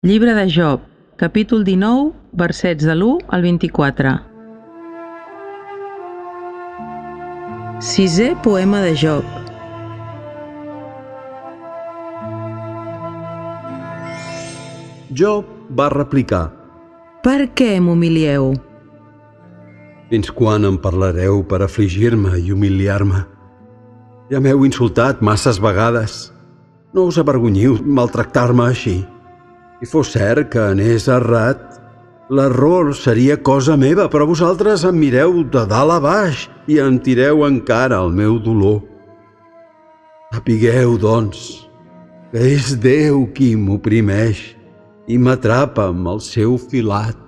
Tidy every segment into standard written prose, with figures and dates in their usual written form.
Llibre de Job, capítol 19, versets de l'1 al 24. Sisè poema de Job. Job va replicar: Per què m'humilieu? Fins quan em parlareu per afligir-me i humiliar-me? Ja m'heu insultat masses vegades. No us avergonyiu maltractar-me així. Si fos cert que anés errat, l'error seria cosa meva, però vosaltres em mireu de dalt a baix i em tireu encara el meu dolor. Sapigueu, doncs, que és Déu qui m'oprimeix i m'atrapa amb el seu filat.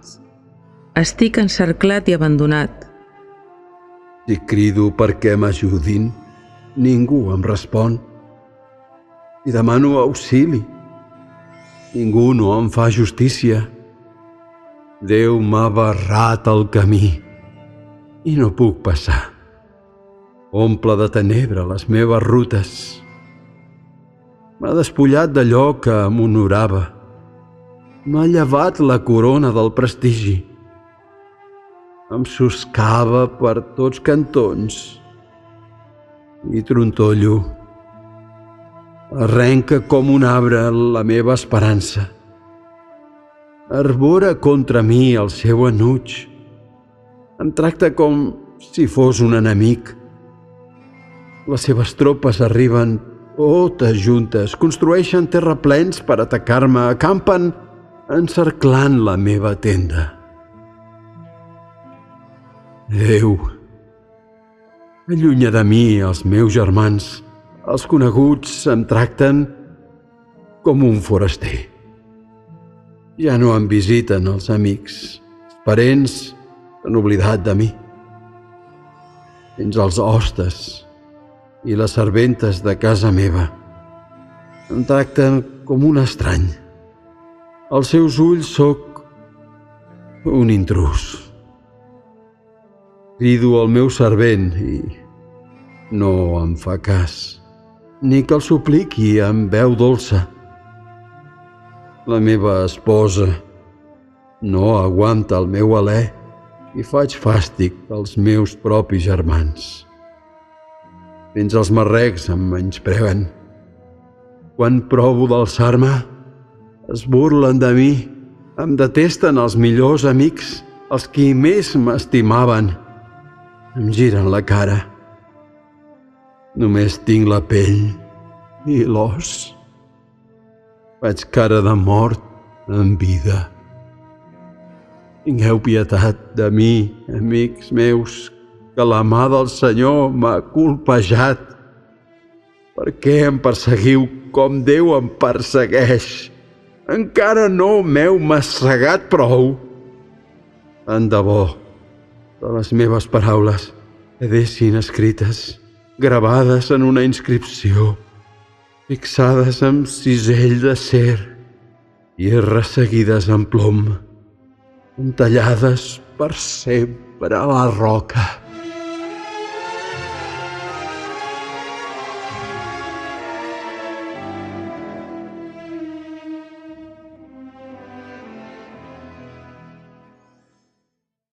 Estic encerclat i abandonat. Si crido perquè m'ajudin, ningú em respon. Si demano auxili, ningú no em fa justícia. Déu m'ha barrat el camí i no puc passar. Omple de tenebra les meves rutes. M'ha despullat d'allò que m'honorava. M'ha llevat la corona del prestigi. Em soscava per tots cantons i trontollo. Arrenca com un arbre la meva esperança. Arbora contra mi el seu enuig. Em tracta com si fos un enemic. Les seves tropes arriben totes juntes, construeixen terraplens per atacar-me, acampen encerclant la meva tenda. Déu, allunya de mi els meus germans. Els coneguts em tracten com un foraster. Ja no em visiten els amics. Els parents s'han oblidat de mi. Fins els hostes i les serventes de casa meva em tracten com un estrany. Als seus ulls sóc un intrús. Crido al meu servent i no em fa cas, ni que el supliqui amb veu dolça. La meva esposa no aguanta el meu alè i faig fàstic als meus propis germans. Fins els marrecs em menyspreen. Quan provo d'alçar-me, es burlen de mi. Em detesten els millors amics, els qui més m'estimaven. Em giren la cara. Només tinc la pell i l'os. Faig cara de mort en vida. Tingueu pietat de mi, amics meus, que la mà del Senyor m'ha colpejat. Per què em perseguiu com Déu em persegueix? Encara no m'heu massegat prou. Tant de bo que les meves paraules quedessin escrites, gravades en una inscripció, fixades amb cisell d'acer i resseguides en plom, entallades per sempre a la roca.